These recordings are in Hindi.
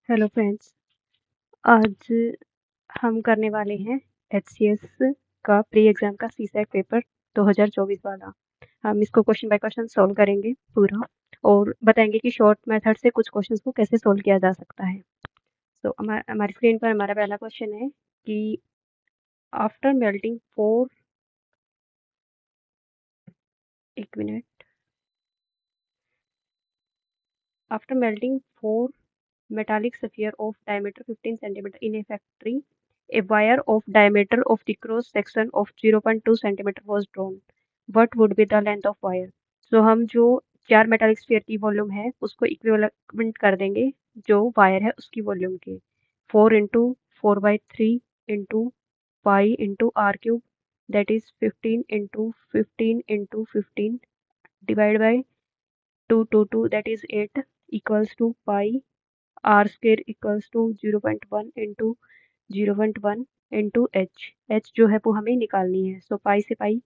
हेलो फ्रेंड्स, आज हम करने वाले हैं एचसीएस का प्री एग्ज़ाम का सीसैट पेपर 2024 वाला। हम इसको क्वेश्चन बाय क्वेश्चन सॉल्व करेंगे पूरा और बताएंगे कि शॉर्ट मेथड से कुछ क्वेश्चंस को कैसे सॉल्व किया जा सकता है। तो हमारी स्क्रीन पर हमारा पहला क्वेश्चन है कि आफ्टर मेल्टिंग फोर एक minute after melting four metallic sphere of diameter 15 centimeter in a factory, a wire of diameter of the cross section of 0.2 centimeter was drawn. What would be the length of wire? So हम जो 4 मेटालिक स्फीयर की वॉल्यूम है उसको इक्विवेलेंट कर देंगे जो वायर है उसकी वॉल्यूम के 4 into 4/3 into pi into R cube that is 15 into 15 into 15 divide by 2 that is 8 equals to pi R square equals to 0.1 into 0.1 into H जो है वो हमें निकालनी है। सो पाई से पाई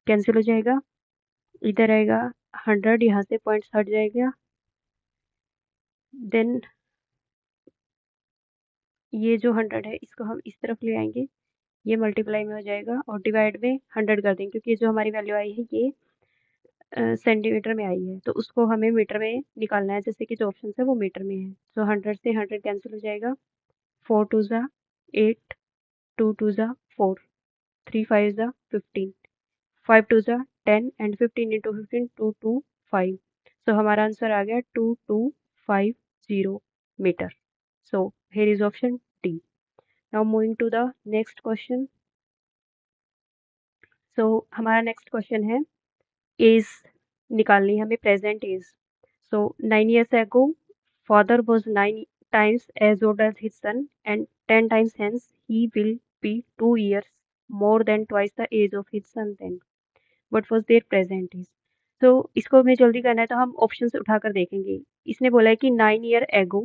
कैंसिल हो जाएगा, इधर आएगा 100, यहाँ से पॉइंट्स हट जाएगा, देन ये जो 100 है इसको हम इस तरफ ले आएंगे, ये मल्टीप्लाई में हो जाएगा और डिवाइड में 100 कर देंगे क्योंकि जो हमारी वैल्यू आई है ये सेंटीमीटर में आई है तो उसको हमें मीटर में निकालना है, जैसे कि जो ऑप्शन है वो मीटर में है। सो 100 से 100 कैंसिल हो जाएगा, 4 2 ज़ा 8, 2 2 ज़ा 4, 3 5 ज़ा 15, 5 2 ज़ा 10 एंड 15 इंटू 15 225। सो हमारा आंसर आ गया 2250 metre. So here is option D. Now moving to the next question. So हमारा next question है एज निकालनी है हमें, present as. So 9 years ago father was 9 times as old as his son and 10 times hence he will be 2 years more than twice the age of his son then. What was their present age? तो इसको हमें जल्दी करना है तो हम ऑप्शन से उठाकर देखेंगे। इसने बोला है कि 9 year ago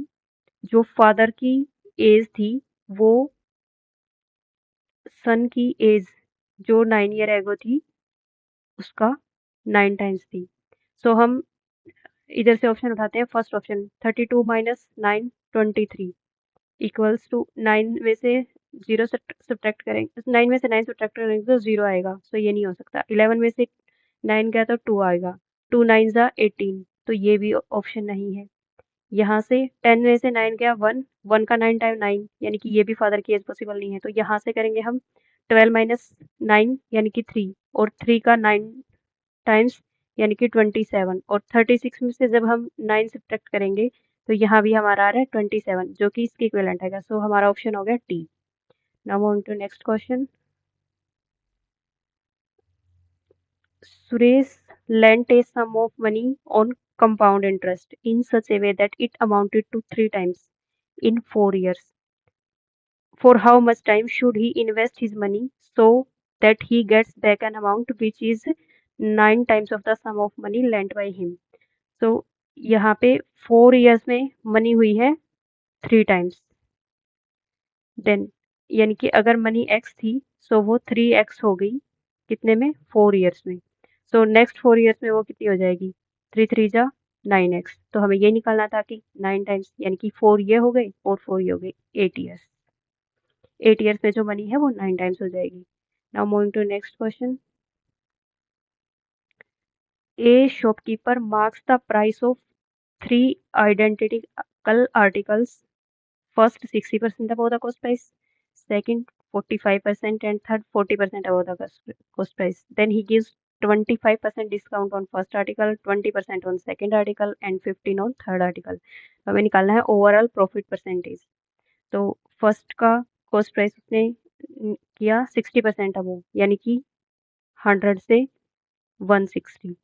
जो फादर की एज थी वो सन की एज जो 9 year ago थी उसका 9 टाइम्स थी। सो हम इधर से ऑप्शन उठाते हैं, first option 32 minus 9 23 equals to 9 में से 0 सब्ट्रैक्ट करेंगे, 9 में से 9 सब्ट्रैक्ट करेंगे तो 0 आएगा, सो ये नहीं हो सकता। 11 में से 9 गया तो 2 आएगा, 2 9 ज़ा 18 तो ये भी ऑप्शन नहीं है। यहाँ से 10 में से 9 गया 1, 1 का 9 टाइम 9 यानी कि ये भी फादर की एज पॉसिबल नहीं है। तो यहाँ से करेंगे हम 12 माइनस 9 यानी कि 3 और 3 का 9 टाइम्स यानी कि 27 और 36 में से जब हम 9 सब्ट्रैक्ट करेंगे तो यहाँ भी हमारा आ रहा है 27 जो कि इसके इक्विवेलेंट आएगा। सो हमारा ऑप्शन हो गया T. Now moving to next question. Suresh lent a sum of money on compound interest in such a way that it amounted to 3 times in 4 years. For how much time should he invest his money so that he gets back an amount which is 9 times of the sum of money lent by him? तो यहाँ पे 4 years में मनी हुई है 3 टाइम्स, देन यानी कि अगर मनी x थी सो वो 3x हो गई कितने में 4 years में। सो नेक्स्ट 4 years में वो कितनी हो जाएगी 3 3 जा 9x। तो हमें ये निकालना था कि 9 टाइम्स यानी कि 4 ये हो गई और 4 ये हो गई 8 years। 8 years में जो मनी है वो 9 टाइम्स हो जाएगी। Now moving to next question. A shopkeeper marks the price of 3 identical articles. First 60% above the cost price, second 45% and third 40% above the cost price. Then he gives 25% discount on first article, 20% on second article and 15 on third article. हमें निकालना है ओवरऑल प्रॉफिट परसेंटेज। तो फर्स्ट का कॉस्ट प्राइस उसने किया 60% अबव यानी कि 100 से 160,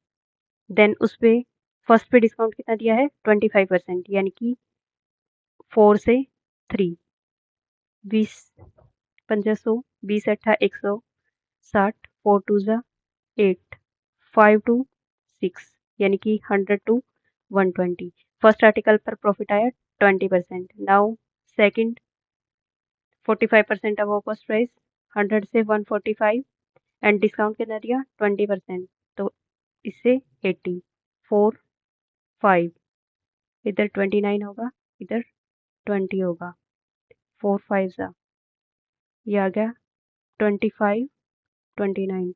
देन उस पे फर्स्ट पे डिस्काउंट कितना दिया है 25% यानी कि 4 से 3, 20 1500, 20 अट्ठा 160, 4 2 ज़ा 8, 5 टू 6 यानी कि 100 टू 120। फर्स्ट आर्टिकल पर प्रॉफिट आया 20%। Now second 45% above cost price 100 से 145 एंड डिस्काउंट कितना दिया 20%, तो इससे 80, 4 5 इधर 29 होगा, इधर 20 होगा, 4 5 सा, ये आ गया 25 29,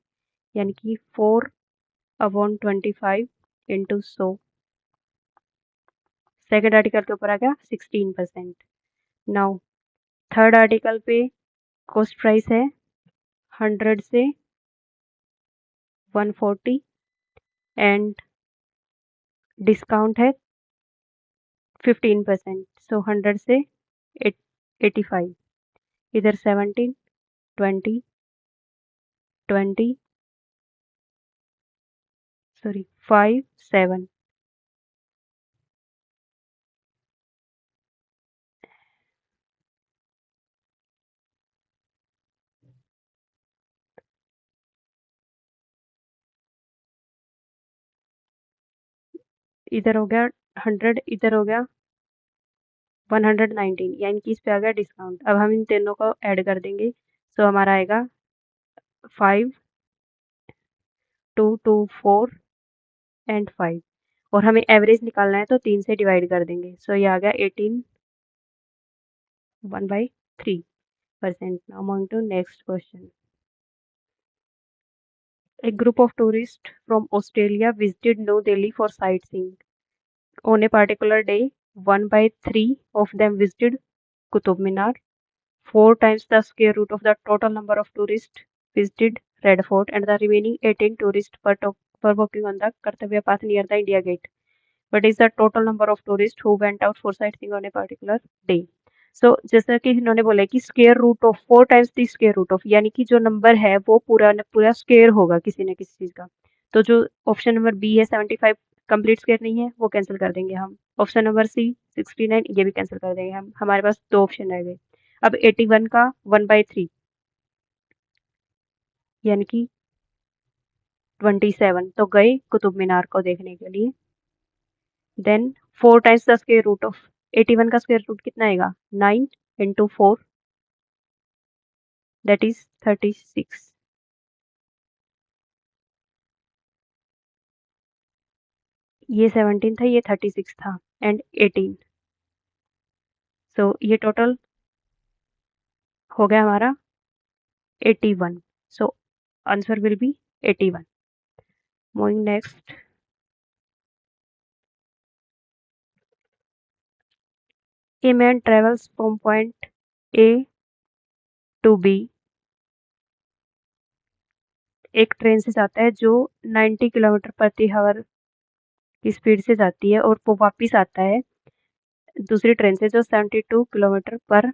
यानी कि 4/25 इंटू 100। सेकेंड आर्टिकल के ऊपर आ गया 16%। नाउ थर्ड आर्टिकल पे कॉस्ट प्राइस है 100 से 140 एंड डिस्काउंट है 15%, सो 100 से 85, इधर 17 20 20 सॉरी 5 7, इधर हो गया 100, इधर हो गया 119, यानी कि इस पे आ गया डिस्काउंट। अब हम इन तीनों को ऐड कर देंगे, सो हमारा आएगा 5 2 2 4 एंड 5, और हमें एवरेज निकालना है तो 3 से डिवाइड कर देंगे, सो ये आ गया 18 1/3%। Now moving to next question. A group of tourists from Australia visited New Delhi for sightseeing. On a particular day, 1/3 of them visited Qutub Minar, 4 times the square root of the total number of tourists visited Red Fort, and the remaining 18 tourists were walking on the Kartavya path near the India Gate. What is the total number of tourists who went out for sightseeing on a particular day? So जैसा कि इन्होंने बोला है कि square root of 4 times the square root of, यानी कि जो नंबर है वो पूरा न पूरा स्क्वायर होगा किसी न किसी चीज का। तो जो ऑप्शन नंबर बी है 75 कंप्लीट स्क्वायर नहीं है, वो कैंसिल कर देंगे हम। ऑप्शन नंबर सी 69 ये भी कैंसिल कर देंगे हम। हमारे पास 2 ऑप्शन रह गए। अब 81 का 1/3 यानी कि 27 तो गए कुतुब मीनार को देखने के लिए। Then 4 times the square root of 81 का स्क्वायर रूट कितना आएगा 9 इंटू 4 दैट इज 36। ये 17 था, ये 36 था एंड 18, सो ये टोटल हो गया हमारा 81, so answer will be 81। Moving next. A man travels from point A to B, एक ट्रेन से जाता है जो 90 किलोमीटर प्रति हावर की स्पीड से जाती है, और वो वापस आता है दूसरी ट्रेन से जो 72 किलोमीटर पर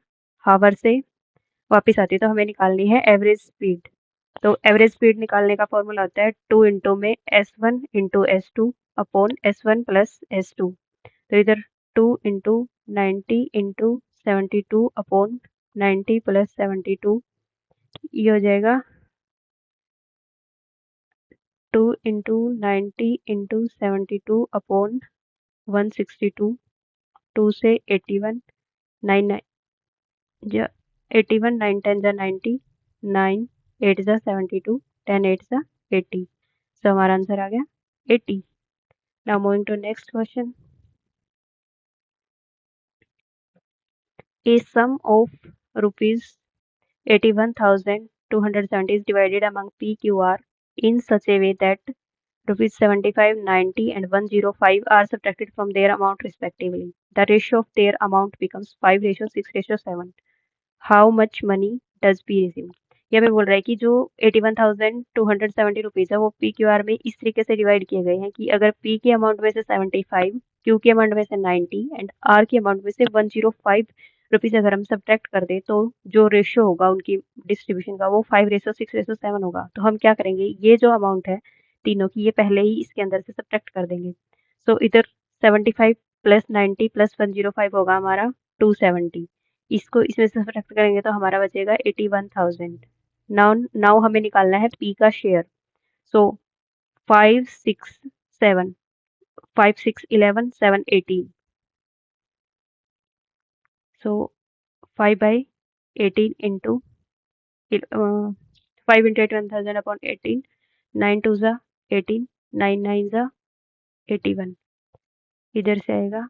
हावर से वापस आती है। तो हमें निकालनी है एवरेज स्पीड। तो एवरेज स्पीड निकालने का फॉर्मूला होता है 2 इंटू में S1 into S2 upon S1 plus S2। तो इधर 2 इंटू 90 इंटू 72 अपॉन 90 प्लस 72, ये हो जाएगा 2 इंटू 90 इंटू 72 अपॉन 162, 2 से 81 9 9 81 9 10 जा 90, 9 8 जा 72, 10 8 जा 80, सो हमारा आंसर आ गया 80। Now moving to next question. A sum of rupees 81,270 is divided among PQR in such a way that rupees 75, 90 and 105 are subtracted from their amount respectively. The ratio of their amount becomes 5:6:7. How much money does P receive? ये हमें बोल रहा है कि जो 81,270 रुपीज है वो पी क्यू आर में इस तरीके से डिवाइड किए गए हैं कि अगर पी के अमाउंट में से 75, क्यू के अमाउंट में से 90 एंड आर के अमाउंट में से 105 रुपीज अगर हम सब्ट्रैक्ट कर दें तो जो रेशियो होगा उनकी डिस्ट्रीब्यूशन का वो 5:6:7 होगा। तो हम क्या करेंगे, ये जो अमाउंट है तीनों की ये पहले ही इसके अंदर से सब्ट्रैक्ट कर देंगे। सो इधर 75 प्लस 90 प्लस 105 होगा हमारा 270, इसको इसमें से सब्ट्रैक्ट करेंगे तो हमारा बचेगा 81,000। नाउ नाउ हमें निकालना है पी का शेयर। सो 5 6 7, 5 6 11 7 18, सो 5/18 इंटू 5 इंटू 81,000 अपॉन 18, 9 2 जा 18, 9 9 जा 81, इधर से आएगा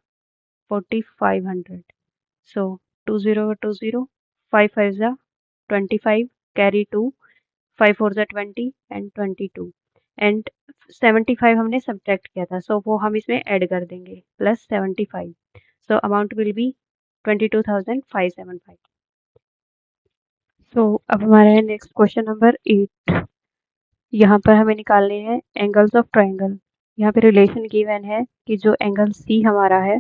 4500. So 20 5 5 are 25, carry 2, 5 4 are 20 and 22 and 75 हमने सब्ट्रैक्ट किया था, सो वो हम इसमें ऐड कर देंगे plus 75, so amount will be 22,575. सो अब हमारा है नेक्स्ट क्वेश्चन नंबर 8. यहाँ पर हमें निकालने हैं एंगल्स ऑफ ट्राइंगल. यहाँ पे रिलेशन गिवन है कि जो एंगल सी हमारा है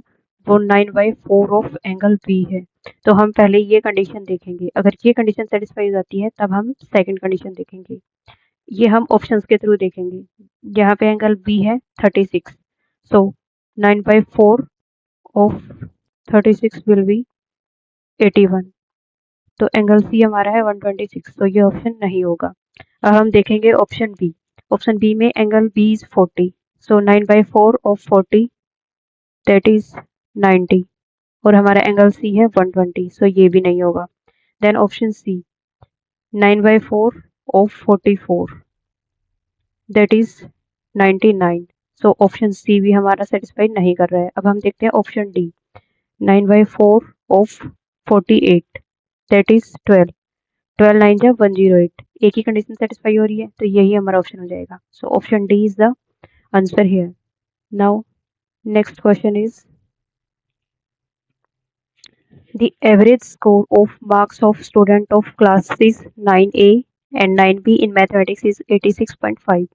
वो 9/4 ऑफ एंगल बी है. तो हम पहले ये कंडीशन देखेंगे, अगर ये कंडीशन सेटिस्फाई हो जाती है तब हम सेकंड कंडीशन देखेंगे. ये हम ऑप्शंस के थ्रू देखेंगे. यहाँ पे एंगल बी है 36, सो 9/4 ऑफ 36 विल बी 81. तो एंगल सी हमारा है 126, तो ये ऑप्शन नहीं होगा. अब हम देखेंगे ऑप्शन बी. ऑप्शन बी में angle B is 40, so 9/4 of 40 that is 90 और हमारा एंगल सी है 120, सो ये भी नहीं होगा. Then option C 9/4 of 44 that is 99, so option C भी हमारा सेटिस्फाई नहीं कर रहा है. अब हम देखते हैं option D 9/4 of 48 that is 12. 12 9 जा 108, एक ही कंडीशन सेटिस्फाई हो रही है, तो यही हमारा ऑप्शन हो जाएगा. So option D is the answer here. Now next question is the average score of marks of student of classes 9A and 9B in mathematics is 86.5.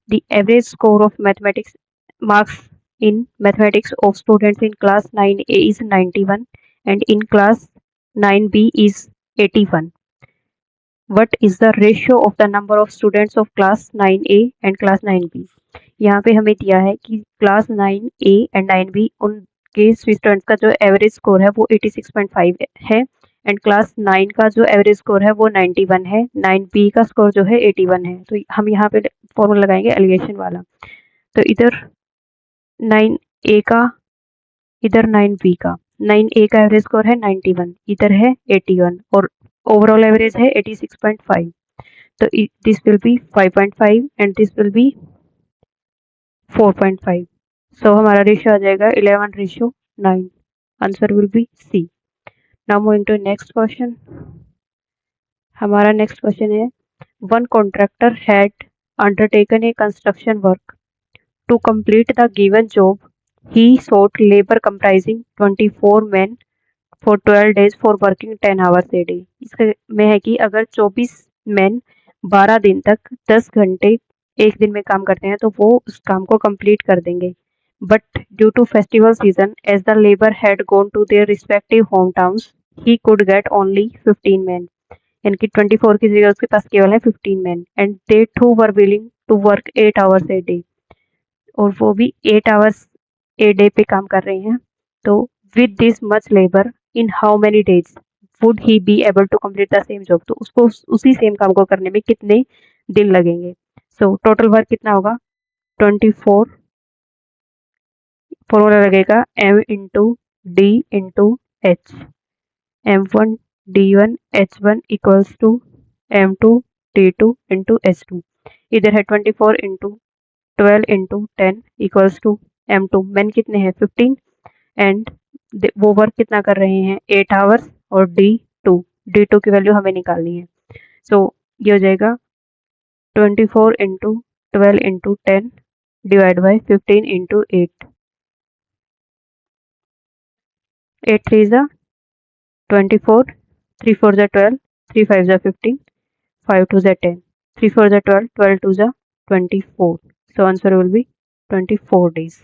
The average score of mathematics marks in mathematics of students in class 9A is 91 and in class 9B is 81. What is the ratio of the number of students of class 9A and class 9B? यहाँ पे हमें दिया है कि क्लास 9A एंड 9B उनके स्टूडेंट्स का जो एवरेज स्कोर है वो 86.5 है एंड क्लास 9 का जो एवरेज स्कोर है वो 91 है, 9B का स्कोर जो है 81 है. तो हम यहाँ पे फॉर्मूला लगाएंगे एलिगेशन वाला. तो इधर 9A का, इधर 9B का. 9A का एवरेज स्कोर है 91, इधर है 81 और ओवरऑल एवरेज है 86.5. तो this will be 5.5 and this will be 4.5. So हमारा रेशियो आ जाएगा 11:9. Answer will be C. Now moving to next question. हमारा नेक्स्ट क्वेश्चन है one contractor had undertaken a construction work to complete the given job. He sought labor comprising 24 men for 12 days for working 10 hours a day. इसमें है कि अगर 24 मैन 12 दिन तक 10 घंटे एक दिन में काम करते हैं तो वो उस काम को कंप्लीट कर देंगे. But due to festival season as the labour had gone to their respective home towns he could get only 15 man. यानी कि 24 की जगह उसके पास केवल है 15 man and they too were willing to work 8 hours a day. और वो भी 8 आवर्स ए डे पे काम कर रहे हैं. तो with this much labour in how many days would he be able to complete the same job. तो उसको उसी सेम काम को करने में कितने दिन लगेंगे. सो टोटल वर्क कितना होगा 24. फॉर्मूला लगेगा m into D into H. m1 d1 h1 equals to m2 d2 into h2. इधर है 24 into 12 into 10 equals to m2. Man कितने हैं 15 एंड वो वर्क कितना कर रहे हैं 8 आवर्स और d2 की वैल्यू हमें निकालनी है. सो ये हो जाएगा 24 into 12 into 10 divide by 15 into 8. 8 3 जा 24, 3 4 जा 12, 3 5 जा 15, 5 2 जा 10, 3 4 जा 12, 12 2 जा 24. So answer will be 24 days.